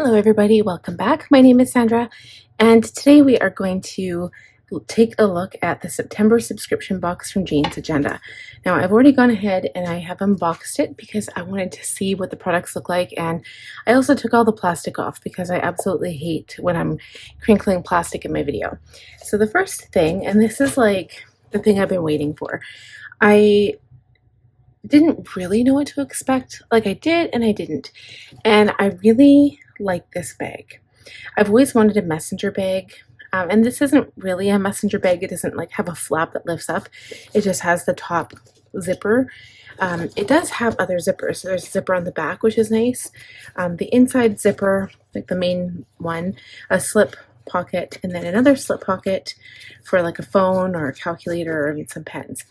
Hello everybody, welcome back. My name is Sandra, and today we are going to take a look at the September subscription box from Jane's Agenda. Now I've already gone ahead and I have unboxed it because I wanted to see what the products look like, and I also took all the plastic off because I absolutely hate when I'm crinkling plastic in my video. So the first thing, and this is like the thing I've been waiting for, I didn't really know what to expect. Like I did and I didn't. And I really like this bag. I've always wanted a messenger bag. And this isn't really a messenger bag. It doesn't like have a flap that lifts up. It just has the top zipper. It does have other zippers. So there's a zipper on the back, which is nice. The inside zipper, like the main one, a slip pocket, and then another slip pocket for like a phone or a calculator and some pens.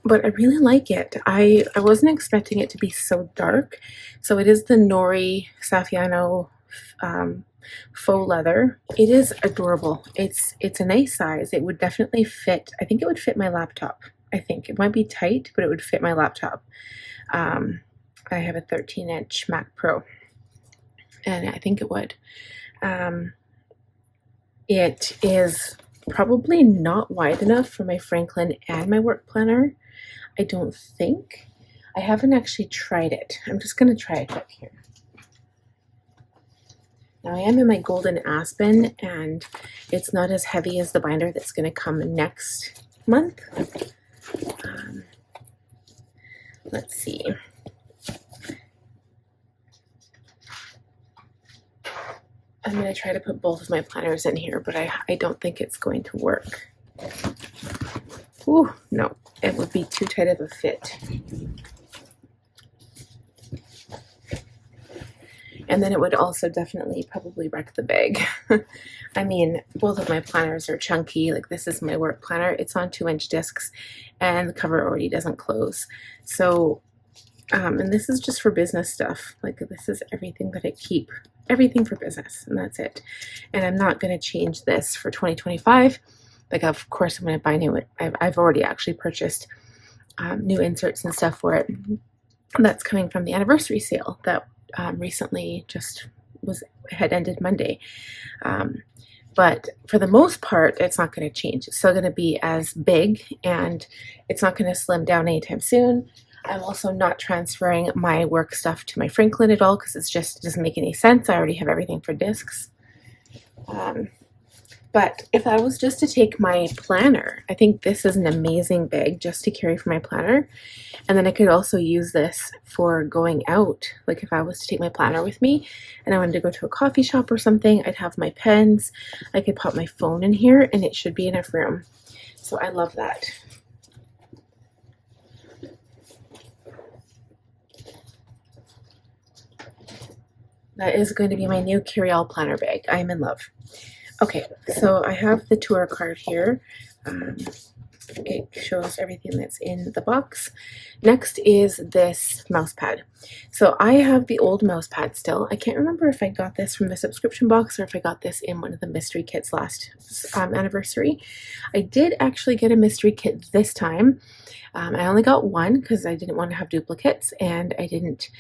But I really like it. I wasn't expecting it to be so dark. So it is the Nori Saffiano faux leather. It is adorable. It's a nice size. It would definitely fit. I think it would fit my laptop. I think it might be tight, but it would fit my laptop. I have a 13-inch Mac Pro, and I think it would. It is probably not wide enough for my Franklin and my work planner. I don't think. I haven't actually tried it. I'm just going to try it up here. Now I am in my golden aspen, and it's not as heavy as the binder that's going to come next month. Let's see. I'm going to try to put both of my planners in here, but I don't think it's going to work. Ooh, no, it would be too tight of a fit. And then it would also definitely probably wreck the bag. I mean, both of my planners are chunky. Like this is my work planner. It's on 2-inch discs and the cover already doesn't close. So, and this is just for business stuff. Like this is everything that I keep. Everything for business, and that's it. And I'm not going to change this for 2025. Like, of course, I'm going to buy new. I've already actually purchased new inserts and stuff for it. That's coming from the anniversary sale that recently just had ended Monday. But for the most part, it's not going to change. It's still going to be as big, and it's not going to slim down anytime soon. I'm also not transferring my work stuff to my Franklin at all because it doesn't make any sense. I already have everything for discs. But if I was just to take my planner, I think this is an amazing bag just to carry for my planner. And then I could also use this for going out. Like if I was to take my planner with me and I wanted to go to a coffee shop or something, I'd have my pens. I could pop my phone in here and it should be enough room. So I love that. That is going to be my new carry-all planner bag. I'm in love. Okay, so I have the tour card here. It shows everything that's in the box. Next is this mouse pad. So I have the old mouse pad still. I can't remember if I got this from the subscription box or if I got this in one of the mystery kits last anniversary. I did actually get a mystery kit this time. I only got one because I didn't want to have duplicates, and I didn't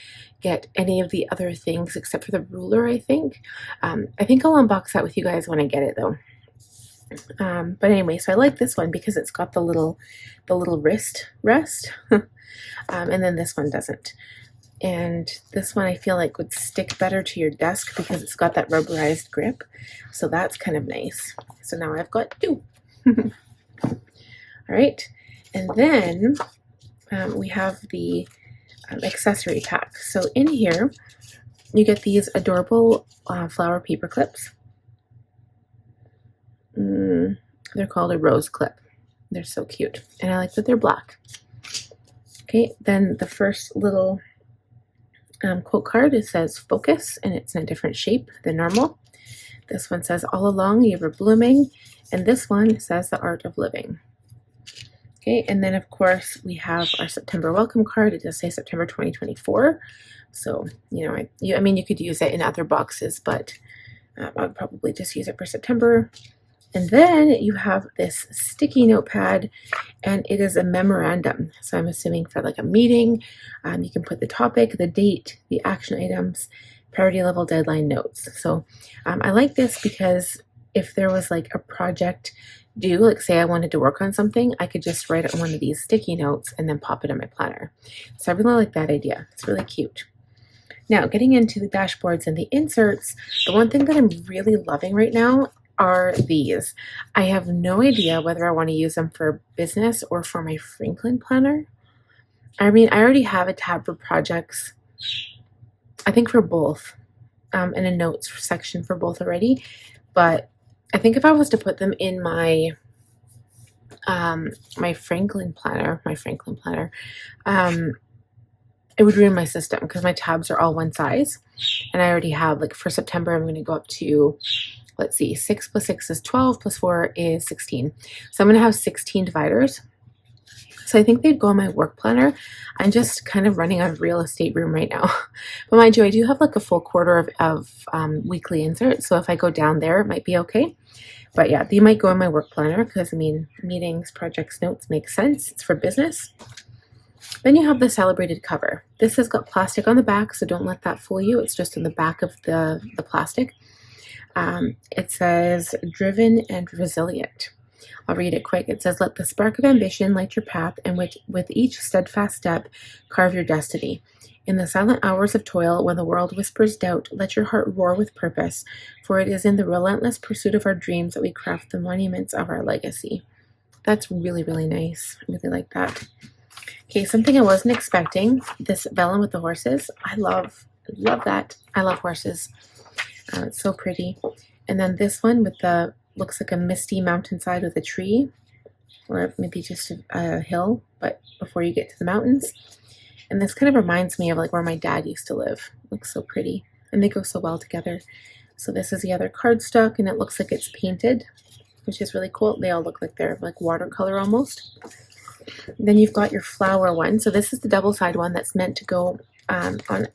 get any of the other things except for the ruler, I think. I think I'll unbox that with you guys when I get it though. But anyway, so I like this one because it's got the little wrist rest. And then this one doesn't. And this one I feel like would stick better to your desk because it's got that rubberized grip. So that's kind of nice. So now I've got two. All right. And then we have the accessory pack. So in here, you get these adorable flower paper clips. They're called a rose clip. They're so cute. And I like that they're black. Okay, then the first little quote card, it says focus, and it's in a different shape than normal. This one says all along you were blooming, and this one says the art of living. Okay, and then of course we have our September welcome card. It does say September 2024. So, you know, I mean, you could use it in other boxes, but I would probably just use it for September. And then you have this sticky notepad, and it is a memorandum. So I'm assuming for like a meeting, you can put the topic, the date, the action items, priority level deadline notes. So I like this because if there was like a project due, like say I wanted to work on something, I could just write it on one of these sticky notes and then pop it in my planner. So I really like that idea. It's really cute. Now, getting into the dashboards and the inserts, the one thing that I'm really loving right now are these. I have no idea whether I want to use them for business or for my Franklin planner. I mean, I already have a tab for projects, I think for both, and a notes section for both already. But I think if I was to put them in my my Franklin planner, it would ruin my system because my tabs are all one size, and I already have, like for September, I'm going to go up to, let's see, 6 plus 6 is 12 plus 4 is 16. So I'm going to have 16 dividers. So I think they'd go in my work planner. I'm just kind of running out of real estate room right now. But mind you, I do have like a full quarter of weekly inserts. So if I go down there, it might be okay. But yeah, they might go in my work planner because I mean, meetings, projects, notes make sense. It's for business. Then you have the celebrated cover. This has got plastic on the back, so don't let that fool you. It's just in the back of the plastic. It says, driven and resilient. I'll read it quick. It says, let the spark of ambition light your path, and with each steadfast step, carve your destiny. In the silent hours of toil, when the world whispers doubt, let your heart roar with purpose, for it is in the relentless pursuit of our dreams that we craft the monuments of our legacy. That's really, really nice. I really like that. Okay, something I wasn't expecting, this vellum with the horses. I love that. I love horses. It's so pretty. And then this one with the, looks like a misty mountainside with a tree, or maybe just a hill, but before you get to the mountains. And this kind of reminds me of like where my dad used to live. It looks so pretty, and they go so well together. So this is the other cardstock, and it looks like it's painted, which is really cool. They all look like they're like watercolor almost. Then you've got your flower one. So this is the double side one that's meant to go on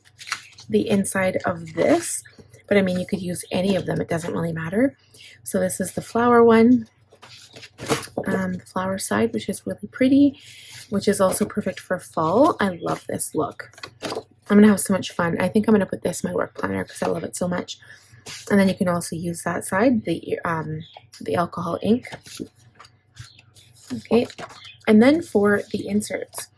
the inside of this. But I mean, you could use any of them. It doesn't really matter. So this is the flower one, the flower side, which is really pretty, which is also perfect for fall. I love this look. I'm going to have so much fun. I think I'm going to put this in my work planner because I love it so much. And then you can also use that side, the alcohol ink. Okay. And then for the inserts,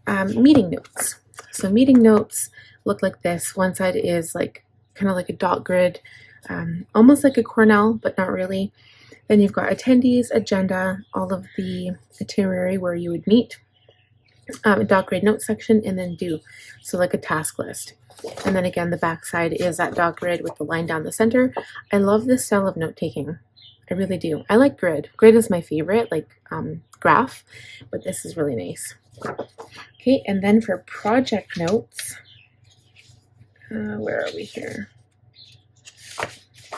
meeting notes. So meeting notes look like this. One side is like kind of like a dot grid, almost like a Cornell, but not really. Then you've got attendees, agenda, all of the itinerary where you would meet, a dot grid note section, and then due. So like a task list. And then again, the back side is that dot grid with the line down the center. I love this style of note taking. I really do. I like grid. Grid is my favorite, like graph, but this is really nice. Okay, and then for project notes, where are we here?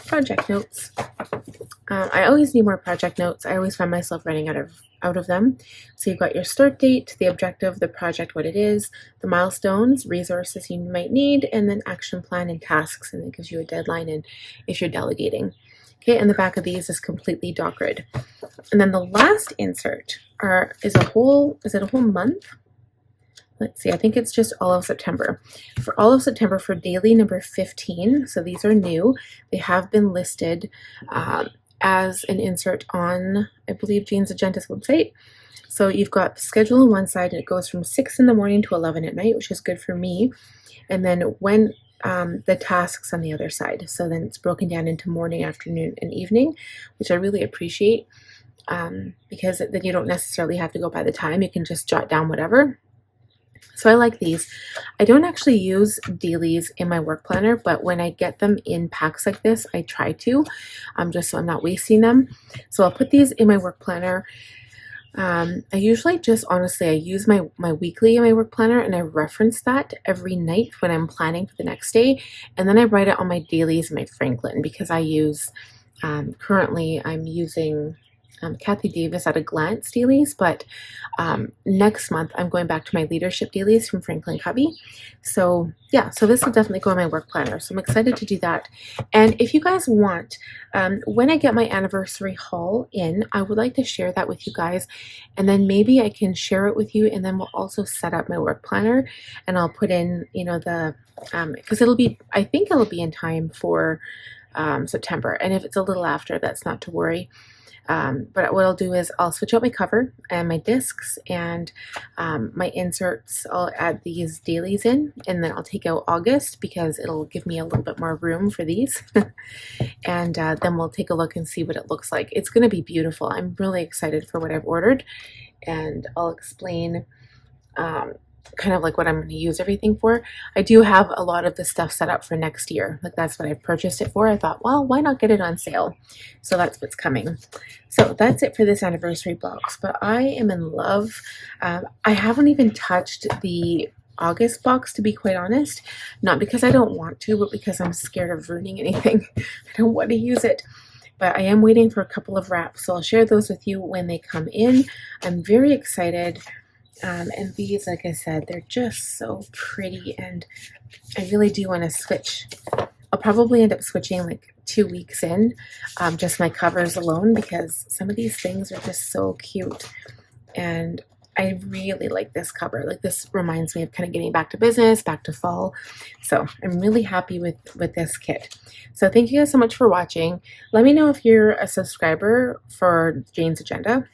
Project notes. I always need more project notes. I always find myself running out of them. So you've got your start date, the objective, the project, what it is, the milestones, resources you might need, and then action plan and tasks, and it gives you a deadline and if you're delegating. Okay, and the back of these is completely dot grid. And then the last insert is it a whole month? Let's see, I think it's just all of September. For all of September, for daily number 15, so these are new, they have been listed as an insert on, I believe, Jean's Agenda's website. So you've got schedule on one side, and it goes from 6 in the morning to 11 at night, which is good for me. And then when the tasks on the other side. So then it's broken down into morning, afternoon, and evening, which I really appreciate because then you don't necessarily have to go by the time. You can just jot down whatever. So I like these. I don't actually use dailies in my work planner, but when I get them in packs like this, I try to, just so I'm not wasting them. So I'll put these in my work planner. I usually just, honestly, I use my weekly in my work planner, and I reference that every night when I'm planning for the next day. And then I write it on my dailies in my Franklin, because I use, currently I'm using Kathy Davis at a glance dailies, but next month I'm going back to my leadership dailies from Franklin Covey. So yeah, so this will definitely go in my work planner. So I'm excited to do that. And if you guys want, when I get my anniversary haul in, I would like to share that with you guys, and then maybe I can share it with you, and then we'll also set up my work planner, and I'll put in, you know, the because it'll be, I think it'll be in time for September, and if it's a little after, that's not to worry. But what I'll do is I'll switch out my cover and my discs and my inserts. I'll add these dailies in, and then I'll take out August because it'll give me a little bit more room for these. And then we'll take a look and see what it looks like. It's going to be beautiful. I'm really excited for what I've ordered, and I'll explain kind of like what I'm going to use everything for. I do have a lot of the stuff set up for next year. Like that's what I've purchased it for. I thought, well, why not get it on sale? So that's what's coming. So that's it for this anniversary box. But I am in love. I haven't even touched the August box, to be quite honest. Not because I don't want to, but because I'm scared of ruining anything. I don't want to use it. But I am waiting for a couple of wraps, so I'll share those with you when they come in. I'm very excited. And these, like I said, they're just so pretty, and I really do want to switch. I'll probably end up switching like 2 weeks in, just my covers alone, because some of these things are just so cute, and I really like this cover. Like this reminds me of kind of getting back to business, back to fall. So I'm really happy with this kit. So thank you guys so much for watching. Let me know if you're a subscriber for Jane's Agenda.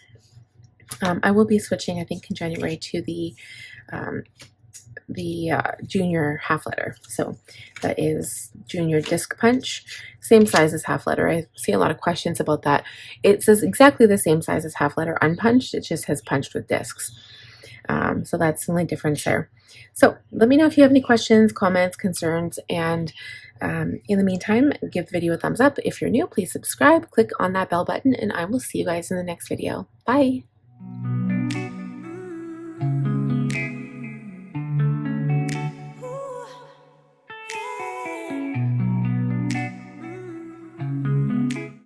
I will be switching, I think, in January to the junior half letter. So that is junior disc punch, same size as half letter. I see a lot of questions about that. It says exactly the same size as half letter unpunched. It just has punched with discs. So that's the only difference there. So let me know if you have any questions, comments, concerns, and in the meantime, give the video a thumbs up. If you're new, please subscribe, click on that bell button, and I will see you guys in the next video. Bye!